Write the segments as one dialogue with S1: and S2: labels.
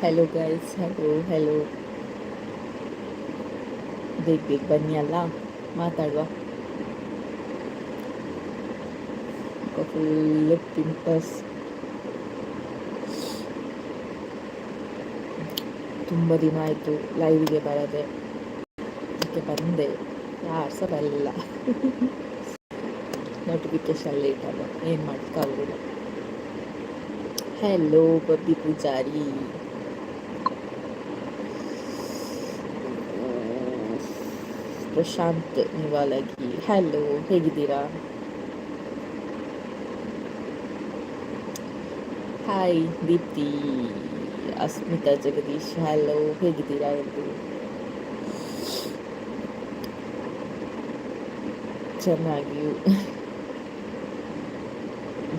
S1: Hello guys, hello hello. ಬೇಗ ಬೇಗ ಬನ್ನಿ ಅಲ್ಲ, ಮಾತಾಡುವ. ಫುಲ್ ಪಿಂಪಲ್ಸ್, ತುಂಬ ದಿನ ಆಯಿತು ಲೈವ್ಗೆ ಬರದೆ. ಅದಕ್ಕೆ ಬಂದೆ, ಯಾರು ಸಹ ಬರಲಿಲ್ಲ. ನೋಟಿಫಿಕೇಶನ್ ಲೇಟ್ ಅಲ್ಲ, ಏನು ಮಾಡೋಕ್ಕಾಗೋದಿಲ್ಲ. ಹೆಲೋ ಬಬ್ಬಿ ಪೂಜಾರಿ, ಪ್ರಶಾಂತ್ ನಿವಾಲಗಿ, ಹಲೋ, ಹೇಗಿದ್ದೀರಾ? ಹಾಯ್ ದೀಪ್ತಿ, ಅಸ್ಮಿತಾ ಜಗದೀಶ್, ಹಲೋ, ಹೇಗಿದ್ದೀರಾ ಎಂದು? ಚೆನ್ನಾಗಿಯೂ.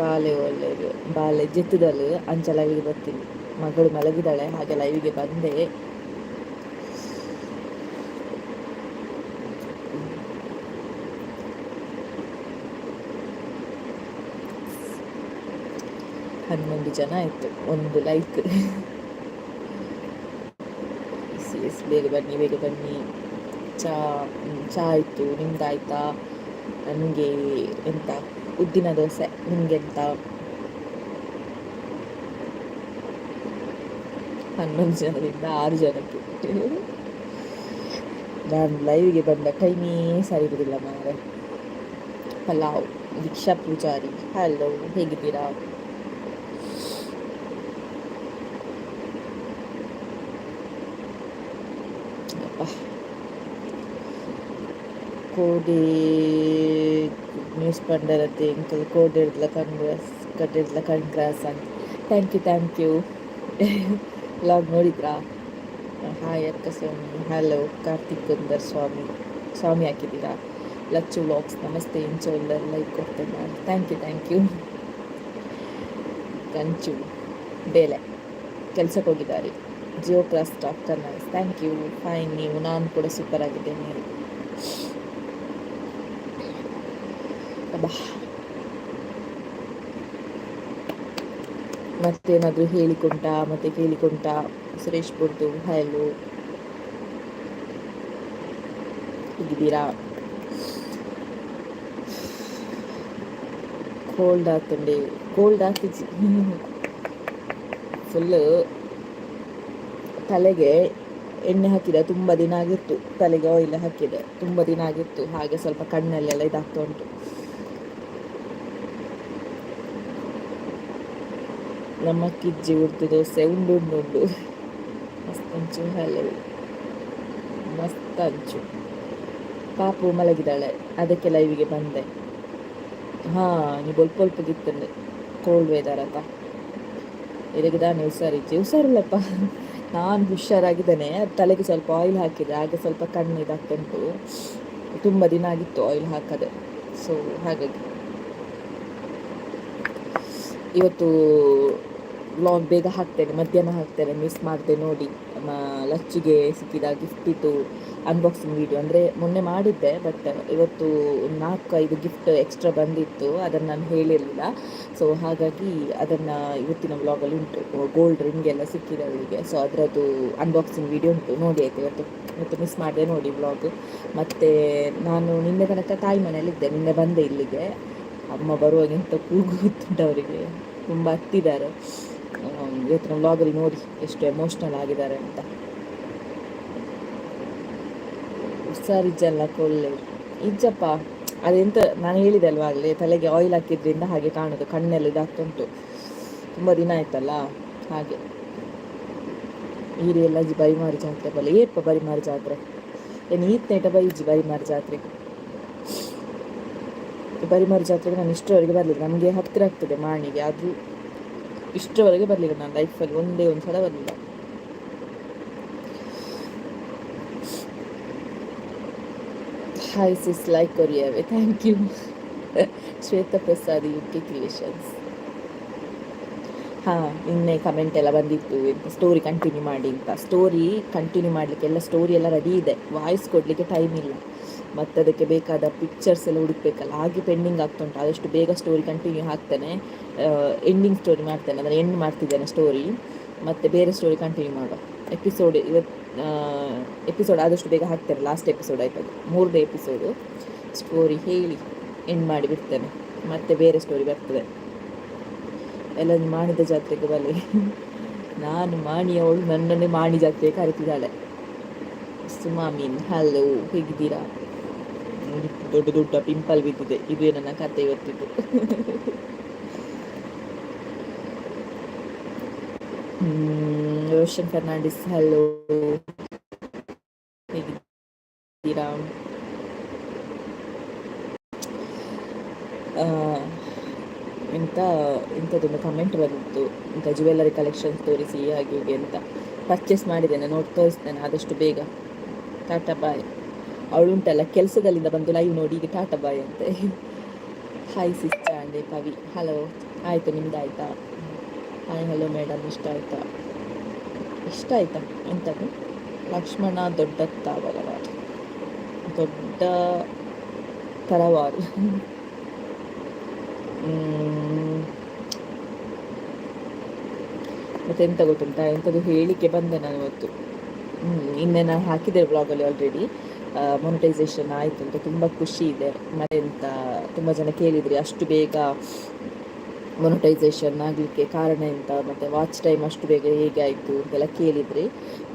S1: ಬಾಲೆ ಒಳ್ಳೆಯದು, ಬಾಲೆ ಜಿತ್ತದಳು ಅಂಚ ಲೈವಿಗೆ ಬರ್ತೀನಿ. ಮಗಳು ಮಲಗಿದ್ದಾಳೆ, ಹಾಗೆ ಲೈವಿಗೆ ಬಂದೆ. ಹನ್ನೊಂದು ಜನ ಆಯಿತು, ಒಂದು ಲೈಕ್. ಎಸ್ ಬೇಗ ಬನ್ನಿ, ಬೇಗ ಬನ್ನಿ. ಚಾ ಆಯಿತು, ನಿಮ್ದಾಯ್ತಾ? ನನಗೆ ಎಂತ ಉದ್ದಿನ ದೋಸೆ, ನಿಮಗೆಂತ? 11 ಜನರಿಂದ 6 ಜನಕ್ಕೆ. ನಾನು ಲೈವ್ಗೆ ಬಂದ ಟೈಮೇ ಸರಿ ಇರೋದಿಲ್ಲ ಮಾರೆ. ಪಲಾವ್, ದೀಕ್ಷಾ ಪೂಜಾರಿ, ಹಲೋ, ಹೇಗಿದ್ದೀರಾ? ಕೋಡೆ ನ್ಯೂಸ್ ಪಂಡರತ್ತೆ ಅಂಕಲ್, ಕೋಡೆ ಹಿಡ್ದಲ ಕಾಂಗ್ರೆಸ್, ಕಡೆ ಹಿಡ್ದಲ ಕಾಂಗ್ರೆಸ್ ಅಂತ. Thank you. ಲಾಗ್ ನೋಡಿದ್ರಾ? ಹಾಯ್ ಅಕ್ಕ ಸ್ವಾಮಿ, ಹಲೋ. ಕಾರ್ತಿಕ್ ಕುಂದರ್ ಸ್ವಾಮಿ ಹಾಕಿದ್ದೀರಾ? ಲಚ್ಚು ವ್ಲಾಗ್ಸ್, ನಮಸ್ತೆ. ಇಂಚೋ ಎಲ್ಲರೂ ಲೈಕ್ ಕೊಡ್ತೇನೆ ನಾನು. Thank you. ಕಂಚು ಬೇಲೆ ಕೆಲಸಕ್ಕೆ ಹೋಗಿದ್ದಾರೆ. Jio class doctor nice, thank you. Fine, ನೀವು? ನಾನು ಕೂಡ ಸೂಪರ್ ಆಗಿದ್ದೇನೆ. ಮತ್ತೇನಾದರೂ ಮತ್ತೆ ಕೇಳಿಕೊಂಡ ಸುರೇಶ್ ಬುರ್ದು, ಹಲೋ, ಹೇಗಿದ್ದೀರಾ? ಕೋಲ್ಡ್ ಆಗ್ತಿದ್ದಿ ಫುಲ್ಲು. ತಲೆಗೆ ಎಣ್ಣೆ ಹಾಕಿದೆ, ತುಂಬ ದಿನ ಆಗಿತ್ತು. ತಲೆಗೆ ಆಯಿಲ್ ಹಾಕಿದೆ, ತುಂಬ ದಿನ ಆಗಿತ್ತು. ಹಾಗೆ ಸ್ವಲ್ಪ ಕಣ್ಣಲ್ಲೆಲ್ಲ ಇದಾಗ್ತಾ ಉಂಟು. ನಮ್ಮ ಕಿಜ್ಜಿ ಉರ್ದು ದೋಸೆ ಉಂಡು ಮಸ್ತಂಚು, ಹಲೋ, ಮಸ್ತಂಚು. ಪಾಪು ಮಲಗಿದ್ದಾಳೆ, ಅದಕ್ಕೆ ಲೈವಿಗೆ ಬಂದೆ. ನೀವು ಅಲ್ಪ ಗಿತ್ತಂಡೆ ಕೋಲ್ಡ್ ವೆದರ್ ಅಂತ ಎದಗಿದಾನೆ. ಹುಷಾರಿಲ್ಲಪ್ಪ, ನಾನು ಹುಷಾರಾಗಿದ್ದೇನೆ. ತಲೆಗೆ ಸ್ವಲ್ಪ ಆಯಿಲ್ ಹಾಕಿದೆ, ಹಾಗೆ ಸ್ವಲ್ಪ ಕಣ್ಣು ಇದಾಗ್ತುಂಟು. ತುಂಬ ದಿನ ಆಗಿತ್ತು ಆಯಿಲ್ ಹಾಕದೆ, ಸೊ ಹಾಗಾಗಿ ಇವತ್ತು ವ್ಲಾಗ್ ಬೇಗ ಹಾಕ್ತೇನೆ, ಮಧ್ಯಾಹ್ನ ಹಾಕ್ತೇನೆ, ಮಿಸ್ ಮಾಡಿದೆ ನೋಡಿ. ಲಚ್ಚಿಗೆ ಸಿಕ್ಕಿದ ಗಿಫ್ಟ್ ಇತ್ತು, ಅನ್ಬಾಕ್ಸಿಂಗ್ ವಿಡಿಯೋ. ಅಂದರೆ ಮೊನ್ನೆ ಮಾಡಿದ್ದೆ, ಬಟ್ ಇವತ್ತು 4-5 ಗಿಫ್ಟ್ ಎಕ್ಸ್ಟ್ರಾ ಬಂದಿತ್ತು, ಅದನ್ನು ನಾನು ಹೇಳಿರಲಿಲ್ಲ. ಸೊ ಹಾಗಾಗಿ ಅದನ್ನು ಇವತ್ತಿನ ವ್ಲಾಗಲ್ಲಿ ಉಂಟು. ಗೋಲ್ಡ್ ರಿಂಗ್ ಎಲ್ಲ ಸಿಕ್ಕಿದೆ ಅವಳಿಗೆ, ಸೊ ಅದರದ್ದು ಅನ್ಬಾಕ್ಸಿಂಗ್ ವಿಡಿಯೋ ಉಂಟು, ನೋಡಿ ಆಯಿತು. ಇವತ್ತು ಮಿಸ್ ಮಾಡಿದೆ ನೋಡಿ ವ್ಲಾಗ್. ಮತ್ತು ನಾನು ನಿನ್ನೆ ತನಕ ತಾಯಿ ಮನೆಯಲ್ಲಿದ್ದೆ, ನಿನ್ನೆ ಬಂದೆ ಇಲ್ಲಿಗೆ. ಅಮ್ಮ ಬರುವಾಗಿಂತ ಕೂಗು ಗೊತ್ತುಂಟು ಅವರಿಗೆ, ತುಂಬ ಹತ್ತಿದ್ದಾರೆ. ಇವತ್ತಿನ ವ್ಲಾಗಲ್ಲಿ ನೋಡಿ ಎಷ್ಟು ಎಮೋಷ್ನಲ್ ಆಗಿದ್ದಾರೆ ಅಂತ. ಹುಷಾರಿಜ್ಜಲ್ಲ ಕೊಳ್ಳೆ ಇಜ್ಜಪ್ಪ. ಅದೆಂತ ನಾನು ಹೇಳಿದೆ ಅಲ್ವಾ ಆಗಲೇ, ತಲೆಗೆ ಆಯಿಲ್ ಹಾಕಿದ್ರಿಂದ ಹಾಗೆ ಕಾಣೋದು, ಕಣ್ಣೆಲ್ಲ ಇದಾಗ್ತುಂಟು. ತುಂಬ ದಿನ ಆಯ್ತಲ್ಲ ಹಾಗೆ. ಈರೆಲ್ಲ ಬರಿಮಾರಿ ಜಾತ್ರೆ ಬಲ್ಲ ಏಪ್ಪ ಬರಿಮಾರಿ ಜಾತ್ರೆ ಏನು ಈತ್ನೇಟ ಬೈಜಿ ಬರಿಮಾರಿ ಜಾತ್ರೆಗೆ. ಬರಿಮಾರಿ ಜಾತ್ರೆಗೆ ನಾನು ಇಷ್ಟರವರೆಗೆ ಬರಲಿಲ್ಲ. ನಮಗೆ ಹತ್ತಿರ ಆಗ್ತದೆ ಮಾಣಿಗೆ, ಆದರೂ ಇಷ್ಟರವರೆಗೆ ಬರಲಿಲ್ಲ ನಾನು ಲೈಫಲ್ಲಿ, ಒಂದೇ ಒಂದು ಸಲ ಬರಲಿಲ್ಲ. ಹಾಯ್ ಸಿಸ್, ಲೈಕ್ ಕೊರಿಯಾವೆ, thank you. Shweta Prasad, UK creations. ನಿನ್ನೆ ಕಮೆಂಟ್ ಎಲ್ಲ ಬಂದಿತ್ತು, ಎಂತ ಸ್ಟೋರಿ ಕಂಟಿನ್ಯೂ ಮಾಡಿ ಅಂತ. ಸ್ಟೋರಿ ಕಂಟಿನ್ಯೂ ಮಾಡಲಿಕ್ಕೆಲ್ಲ ಸ್ಟೋರಿ ಎಲ್ಲ ರೆಡಿ ಇದೆ, ವಾಯ್ಸ್ ಕೊಡಲಿಕ್ಕೆ ಟೈಮ್ ಇಲ್ಲ. ಮತ್ತು ಅದಕ್ಕೆ ಬೇಕಾದ ಪಿಕ್ಚರ್ಸ್ ಎಲ್ಲ ಹುಡುಕಬೇಕಲ್ಲ, ಹಾಗೆ ಪೆಂಡಿಂಗ್ ಆಗ್ತುಂಟು. ಆದಷ್ಟು ಬೇಗ ಸ್ಟೋರಿ ಕಂಟಿನ್ಯೂ ಹಾಕ್ತೇನೆ. ಎಂಡಿಂಗ್ ಸ್ಟೋರಿ ಮಾಡ್ತೇನೆ, ಅದನ್ನು ಎಂಡ್ ಮಾಡ್ತಿದ್ದೇನೆ ಸ್ಟೋರಿ. ಮತ್ತು ಬೇರೆ ಸ್ಟೋರಿ ಕಂಟಿನ್ಯೂ ಮಾಡುವ. ಎಪಿಸೋಡ್ ಆದಷ್ಟು ಬೇಗ ಹಾಕ್ತಾರೆ. ಲಾಸ್ಟ್ ಎಪಿಸೋಡ್ ಆಯ್ತದೆ, 3ನೇ ಎಪಿಸೋಡು. ಸ್ಟೋರಿ ಹೇಳಿ ಎಂಡ್ ಮಾಡಿ ಬಿಡ್ತೇನೆ, ಮತ್ತೆ ಬೇರೆ ಸ್ಟೋರಿ ಬರ್ತದೆ. ಎಲ್ಲ ಮಾಡಿದ ಜಾತ್ರೆಗೆ ಬಲೆ. ನಾನು ಮಾಣಿಯವಳು, ನನ್ನನ್ನೇ ಮಾಣಿ ಜಾತ್ರೆಗೆ ಕರಿತಿದ್ದಾಳೆ. ಸುಮಾ ಮೀನ್ ಹಲೋ, ಹೇಗಿದ್ದೀರಾ? ದೊಡ್ಡ ದೊಡ್ಡ ಪಿಂಪಲ್ ಬಿದ್ದಿದೆ. ಇದೇ ನನ್ನ ಕತೆ ಇವತ್ತಿದ್ದು. ರೋಷನ್ ಫರ್ನಾಂಡಿಸ್ ಹಲೋ, ಹೇಗಿದ್ದೀರಾ? ಇಂಥದ್ದೊಂದು ಕಮೆಂಟ್ ಬಂದಿತ್ತು, ಇಂಥ ಜ್ಯುವೆಲ್ಲರಿ ಕಲೆಕ್ಷನ್ಸ್ ತೋರಿಸಿ ಹಾಗೆ ಹೀಗೆ ಅಂತ. ಪರ್ಚೇಸ್ ಮಾಡಿದ್ದೇನೆ, ನೋಡಿ ತೋರಿಸ್ತೇನೆ ಆದಷ್ಟು ಬೇಗ. ಟಾಟಾ ಬಾಯ್. ಅವಳುಂಟಲ್ಲ ಕೆಲಸದಲ್ಲಿಂದ ಬಂದು ಲೈವ್ ನೋಡಿ ಈಗ ಟಾಟಾ ಬಾಯ್ ಅಂತೆ. ಹಾಯ್ ಸಿಸ್ಟರ್ ಅಂಡೆ ಪವಿ ಹಲೋ. ಆಯಿತು, ನಿಮ್ದು ಆಯಿತಾ? ಹಾಯ್ ಹಲೋ ಮೇಡಮ್, ಇಷ್ಟ ಆಯಿತಾ? ಇಷ್ಟ ಆಯಿತಾ? ಎಂಥದ್ದು? ಲಕ್ಷ್ಮಣ ದೊಡ್ಡ ತರವಾರು, ದೊಡ್ಡ ತರವಾರು. ಮತ್ತು ಎಂತ ಗೊತ್ತುಂಟಾ, ಎಂಥದ್ದು ಹೇಳಿಕೆ ಬಂದೆ ನಾನು ಇವತ್ತು. ಇನ್ನೇ ನಾನು ಹಾಕಿದ್ದೆ ಬ್ಲಾಗಲ್ಲಿ ಆಲ್ರೆಡಿ. ಮೊನಿಟೈಸೇಷನ್ ಆಯಿತು ಅಂತ ತುಂಬ ಖುಷಿ ಇದೆ. ಮತ್ತು ಎಂತ ತುಂಬ ಜನ ಕೇಳಿದ್ರಿ ಅಷ್ಟು ಬೇಗ ಮೊನಿಟೈಸೇಷನ್ ಆಗಲಿಕ್ಕೆ ಕಾರಣ ಎಂತ, ಮತ್ತು ವಾಚ್ ಟೈಮ್ ಅಷ್ಟು ಬೇಗ ಹೇಗೆ ಆಯಿತು ಅಂತೆಲ್ಲ ಕೇಳಿದ್ರಿ.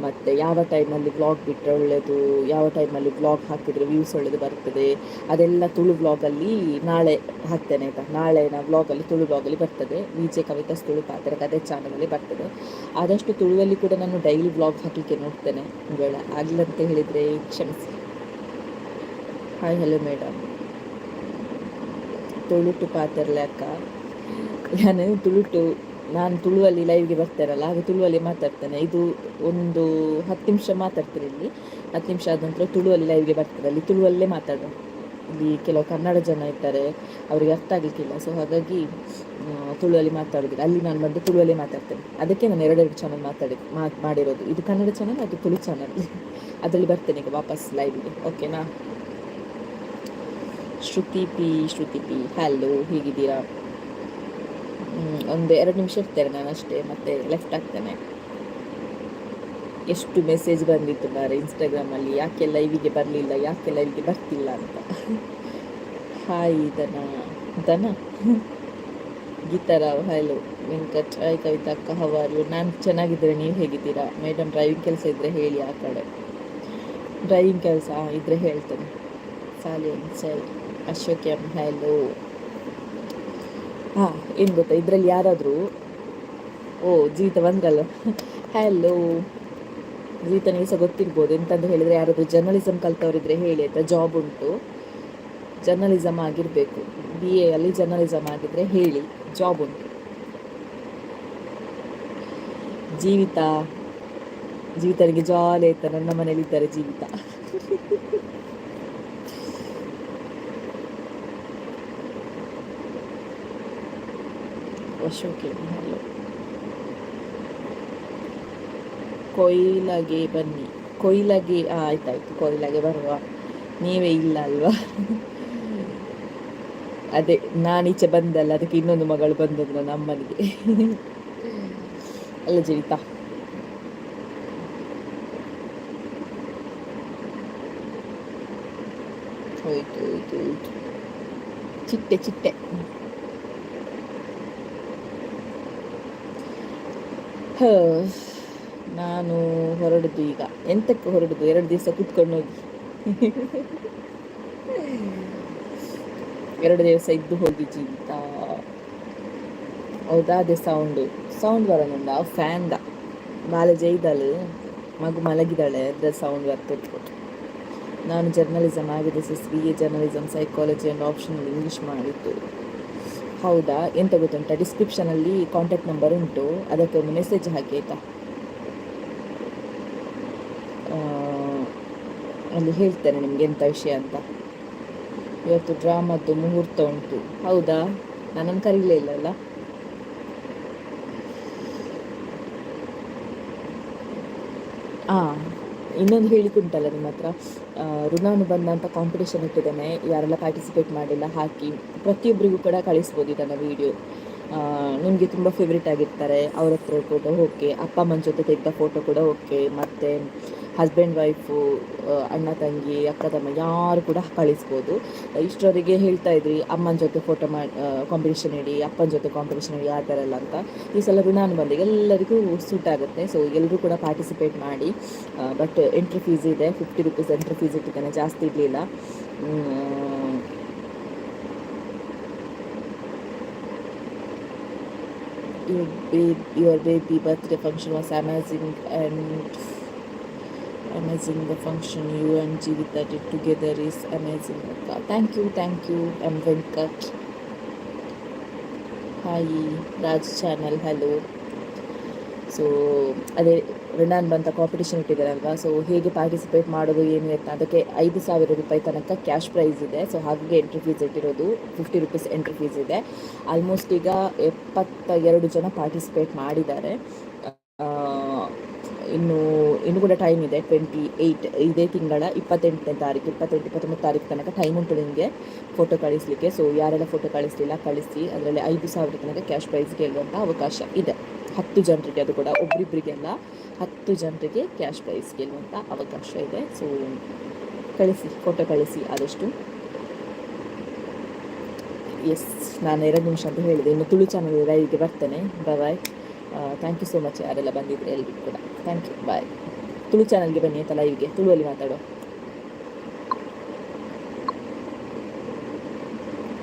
S1: ಮತ್ತು ಯಾವ ಟೈಮಲ್ಲಿ ವ್ಲಾಗ್ ಬಿಟ್ಟರೆ ಒಳ್ಳೆಯದು, ಯಾವ ಟೈಮಲ್ಲಿ ವ್ಲಾಗ್ ಹಾಕಿದರೆ ವ್ಯೂಸ್ ಒಳ್ಳೆಯದು ಬರ್ತದೆ, ಅದೆಲ್ಲ ತುಳು ವ್ಲಾಗಲ್ಲಿ ನಾಳೆ ಹಾಕ್ತೇನೆ ಆಯಿತಾ. ನಾಳೆ ನಾ ವ್ಲಾಗಲ್ಲಿ ತುಳು ವ್ಲಾಗಲ್ಲಿ ಬರ್ತದೆ. ವಿಜೆ ಕವಿತಾಸ್ ತುಳು ಪಾತ್ರ ಕಥೆ ಚಾನಲಲ್ಲಿ ಬರ್ತದೆ. ಆದಷ್ಟು ತುಳುವಲ್ಲಿ ಕೂಡ ನಾನು ಡೈಲಿ ವ್ಲಾಗ್ ಹಾಕಲಿಕ್ಕೆ ನೋಡ್ತೇನೆ. ಒಂದೇಳೆ ಆಗಲಿಲ್ಲ ಅಂತ ಹೇಳಿದರೆ ಕ್ಷಮಿಸಿ. Hi hello madam. ತುಳುಟು ಪಾತ್ರಲೆ ಅಕ್ಕ, ನಾನು ತುಳುವಲ್ಲಿ ಲೈವ್ಗೆ ಬರ್ತಾರಲ್ಲ, ಹಾಗೆ ತುಳುವಲ್ಲಿ ಮಾತಾಡ್ತೇನೆ. ಇದು ಒಂದು 10 ನಿಮಿಷ ಮಾತಾಡ್ತೀನಿ ಇಲ್ಲಿ. 10 ನಿಮಿಷ ಆದ ನಂತರ ತುಳುವಲ್ಲಿ ಲೈವ್ಗೆ ಬರ್ತಾರೆ. ಅಲ್ಲಿ ತುಳುವಲ್ಲೇ ಮಾತಾಡೋ. ಇಲ್ಲಿ ಕೆಲವು ಕನ್ನಡ ಜನ ಇರ್ತಾರೆ, ಅವರಿಗೆ ಅರ್ಥ ಆಗಲಿಕ್ಕಿಲ್ಲ. ಸೊ ಹಾಗಾಗಿ ತುಳುವಲ್ಲಿ ಮಾತಾಡೋದಿಲ್ಲ. ಅಲ್ಲಿ ನಾನು ಬಂದು ತುಳುವಲ್ಲೇ ಮಾತಾಡ್ತೇನೆ. ಅದಕ್ಕೆ ನಾನು 2 ಚಾನಲ್ ಮಾಡಿರೋದು. ಇದು ಕನ್ನಡ ಚಾನಲ್, ಅದು ತುಳು ಚಾನಲ್. ಅದರಲ್ಲಿ ಬರ್ತೇನೆ ಈಗ ವಾಪಸ್ ಲೈವ್ಗೆ, ಓಕೆನಾ? ಶ್ರುತಿ ಪಿ ಹಲೋ, ಹೇಗಿದ್ದೀರಾ? ಒಂದು 2 ನಿಮಿಷ ಇರ್ತೇನೆ ನಾನು ಅಷ್ಟೇ, ಮತ್ತೆ ಲೆಫ್ಟ್ ಆಗ್ತೇನೆ. ಎಷ್ಟು ಮೆಸೇಜ್ ಬಂದಿತ್ತು ಬಾರೆ ಇನ್ಸ್ಟಾಗ್ರಾಮಲ್ಲಿ, ಯಾಕೆ ಲೈವಿಗೆ ಬರಲಿಲ್ಲ, ಯಾಕೆ ಲೈವಿಗೆ ಬರ್ತಿಲ್ಲ ಅಂತ. ಹಾಯ್ ದನ ಗೀತಾರಾವ್ ಹಲೋ. ವೆಂಕಟ್ ಹಾಯ್ ಕವಿತಾ ಅಕ್ಕ ಹವಾರು. ನಾನು ಚೆನ್ನಾಗಿದ್ದರೆ ನೀವು ಹೇಗಿದ್ದೀರಾ ಮೇಡಮ್? ಡ್ರೈವಿಂಗ್ ಕೆಲಸ ಇದ್ದರೆ ಹೇಳಿ, ಆ ಕಡೆ ಡ್ರೈವಿಂಗ್ ಕೆಲಸ ಇದ್ದರೆ ಹೇಳ್ತೇನೆ. ಸಾಲಿಯನ್ ಸರಿ. Ashok M hello. ಹಾಂ, ಏನು ಗೊತ್ತಾ, ಇದರಲ್ಲಿ ಯಾರಾದರೂ ಜೀವಿತ ಬಂದ್ರಲ್ಲ, ಹಲೋ ಜೀವಿತ, ನೀವು ಸಹ ಗೊತ್ತಿರ್ಬೋದು. ಎಂತಂದು ಹೇಳಿದರೆ, ಯಾರಾದರೂ ಜರ್ನಲಿಸಮ್ ಕಲ್ತವರಿದ್ದರೆ ಹೇಳಿ ಆಯಿತಾ. ಜಾಬ್ ಉಂಟು, ಜರ್ನಲಿಸಮ್ ಆಗಿರಬೇಕು, BA ಅಲ್ಲಿ ಜರ್ನಲಿಸಮ್ ಆಗಿದ್ದರೆ ಹೇಳಿ, ಜಾಬ್ ಉಂಟು. ಜೀವಿತನಿಗೆ ಜಾಲಿ ಆಯ್ತಾ, ನನ್ನ ಮನೇಲಿ ಇದ್ದಾರೆ ಜೀವಿತ. ಅಶೋಕೆ ಹಲೋ. ಕೊಯ್ಲಾಗೆ ಬನ್ನಿ, ಕೊಯ್ಲಾಗೆ ಆಯ್ತಾಯ್ತು, ಕೊಯ್ಲಾಗೆ ಬರುವ. ನೀವೇ ಇಲ್ಲ ಅಲ್ವಾ? ಅದೇ ನಾನೀಚೆ ಬಂದಲ್ಲ, ಅದಕ್ಕೆ ಇನ್ನೊಂದು ಮಗಳು ಬಂದದ್ದು ನನ್ನ ಅಮ್ಮನಿಗೆ. ಅಲ್ಲ ಜೀವಿತ, ಹೋಯ್ತು ಚಿಟ್ಟೆ. ನಾನು ಹೊರಡುದು ಈಗ. ಎಂತಕ್ಕೆ ಹೊರಡುದು? 2 ದಿವಸ ಕೂತ್ಕೊಂಡು ಹೋಗಿ, 2 ದಿವಸ ಇದ್ದು ಹೋಗಿ ಜೀವಿತ. ಹೌದಾ? ಅದೇ ಸೌಂಡ್ ಬರೋಣ. ಫ್ಯಾನ್ದ ಬಾಲೆ ಜೈದಳು ಮಗು ಮಲಗಿದಾಳೆ, ಅದ್ರ ಸೌಂಡ್ ಬರ್ತಿತ್ತು. ನಾನು ಜರ್ನಲಿಸಮ್ ಆಗಿದೆ ಸಿಸ್, BA journalism, psychology and optional English ಮಾಡಿದ್ದು. ಹೌದಾ? ಎಂತ ಗೊತ್ತುಂಟಾ, ಡಿಸ್ಕ್ರಿಪ್ಷನಲ್ಲಿ ಕಾಂಟ್ಯಾಕ್ಟ್ ನಂಬರ್ ಉಂಟು, ಅದಕ್ಕೆ ಒಂದು ಮೆಸೇಜ್ ಹಾಕಿ ಆಯಿತಾ. ಅಲ್ಲಿ ಹೇಳ್ತೇನೆ ನಿಮಗೆ ಎಂಥ ವಿಷಯ ಅಂತ. ಇವತ್ತು ಡ್ರಾಮದ್ದು ಮುಹೂರ್ತ ಉಂಟು. ಹೌದಾ? ನನ್ನನ್ನು ಕರೀಲೇ ಇಲ್ಲಲ್ಲ. ಇನ್ನೊಂದು ಹೇಳಿಕುಂಟಲ್ಲ ನಿಮ್ಮ ಹತ್ರ, ಋಣಾನುಬಂಧ ಅಂತ ಕಾಂಪಿಟೇಷನ್ ಇಟ್ಟಿದ್ದೇನೆ. ಯಾರೆಲ್ಲ ಪಾರ್ಟಿಸಿಪೇಟ್ ಮಾಡಿಲ್ಲ ಹಾಕಿ, ಪ್ರತಿಯೊಬ್ಬರಿಗೂ ಕೂಡ ಕಳಿಸ್ಬೋದು ಇದನ್ನು ವೀಡಿಯೋ. ನಿಮಗೆ ತುಂಬ ಫೇವ್ರೇಟ್ ಆಗಿರ್ತಾರೆ, ಅವ್ರ ಹತ್ರ ಕೂಡ ಓಕೆ, ಅಪ್ಪ ಅಮ್ಮನ ಜೊತೆ ತೆಗೆದ ಫೋಟೋ ಕೂಡ ಓಕೆ, ಮತ್ತು ಹಸ್ಬೆಂಡ್ ವೈಫು, ಅಣ್ಣ ತಂಗಿ, ಅಕ್ಕ ತಮ್ಮ ಯಾರು ಕೂಡ ಕಳಿಸ್ಬೋದು. ಇಷ್ಟರವರೆಗೆ ಹೇಳ್ತಾ ಇದ್ರಿ ಅಮ್ಮನ ಜೊತೆ ಫೋಟೋ ಕಾಂಪಿಟೇಷನ್ ಇಡಿ, ಅಪ್ಪನ ಜೊತೆ ಕಾಂಪಿಟೇಷನ್ ಇಡಿ, ಆ ಥರ ಎಲ್ಲ ಅಂತ. ಈ ಸಲ ಋಣಾನು ಬಂದಿಗೆ ಎಲ್ಲರಿಗೂ ಸೂಟ್ ಆಗುತ್ತೆ. ಸೊ ಎಲ್ಲರೂ ಕೂಡ ಪಾರ್ಟಿಸಿಪೇಟ್ ಮಾಡಿ. ಬಟ್ ಎಂಟ್ರಿ ಫೀಸ್ ಇದೆ, 50 ರೂಪೀಸ್ ಎಂಟ್ರಿ ಫೀಸ್ ಇಟ್ಟಿದ್ದಾನೆ, ಜಾಸ್ತಿ ಇರಲಿಲ್ಲ. Your baby birthday function was amazing, and the function you and Jeevita did together is amazing. Thank you, I'm Venkat. Hi, Raj channel, hello. So ಅದೇ ರಿನಾನ್ ಬಂತ competition ಇಟ್ಟಿದ್ದಾರಲ್ವಾ, so ಹೇಗೆ participate ಮಾಡೋದು ಏನು ಅಂತ, ಅದಕ್ಕೆ 5,000 ರೂಪಾಯಿ ತನಕ ಕ್ಯಾಶ್ ಪ್ರೈಸ್ ಇದೆ. ಸೊ ಹಾಗಾಗಿ ಎಂಟ್ರಿ ಫೀಸ್ ಇಟ್ಟಿರೋದು 50 ರೂಪೀಸ್ ಎಂಟ್ರಿ ಫೀಸ್ ಇದೆ. ಆಲ್ಮೋಸ್ಟ್ ಈಗ 72 ಜನ ಪಾರ್ಟಿಸಿಪೇಟ್ ಮಾಡಿದ್ದಾರೆ. ಇನ್ನು ಕೂಡ ಟೈಮ್ ಇದೆ. 28 ಇದೇ ತಿಂಗಳ 28ನೇ ತಾರೀಕು 29 ತಾರೀಕು ತನಕ ಟೈಮ್ ಉಂಟು ನಿಮಗೆ ಫೋಟೋ ಕಳಿಸ್ಲಿಕ್ಕೆ. ಸೊ ಯಾರೆಲ್ಲ ಫೋಟೋ ಕಳಿಸ್ಲಿಲ್ಲ ಕಳಿಸಿ. ಅದರಲ್ಲಿ 5,000 ತನಕ ಕ್ಯಾಶ್ ಪ್ರೈಸ್ ಗೆಲ್ಲುವಂಥ ಅವಕಾಶ ಇದೆ. 10 ಜನರಿಗೆ, ಅದು ಕೂಡ ಒಬ್ರಿಬ್ಬರಿಗೆಲ್ಲ 10 ಜನರಿಗೆ ಕ್ಯಾಶ್ ಪ್ರೈಸ್ ಗೆಲ್ಲುವಂಥ ಅವಕಾಶ ಇದೆ. ಸೊ ಕಳಿಸಿ, ಫೋಟೋ ಕಳಿಸಿ ಆದಷ್ಟು. ಎಸ್, ನಾನು 2 ನಿಮಿಷ ಅಂತ ಹೇಳಿದೆ. ಇನ್ನು ತುಳು ಚಾನಲ್ ಲೈವ್ಗೆ ಬರ್ತೇನೆ. ಬಾಯ್. ಥ್ಯಾಂಕ್ ಯು ಸೋ ಮಚ್ ಯಾರೆಲ್ಲ ಬಂದಿದ್ರೆ ಎಲ್ರಿಗೂ ಕೂಡ ಥ್ಯಾಂಕ್ ಯು. ಬಾಯ್. ತುಳು ಚಾನಲ್ಗೆ ಬನ್ನಿ ಆಯ್ತಾ, ಲೈವ್ಗೆ ತುಳುವಲ್ಲಿ ಮಾತಾಡೋ.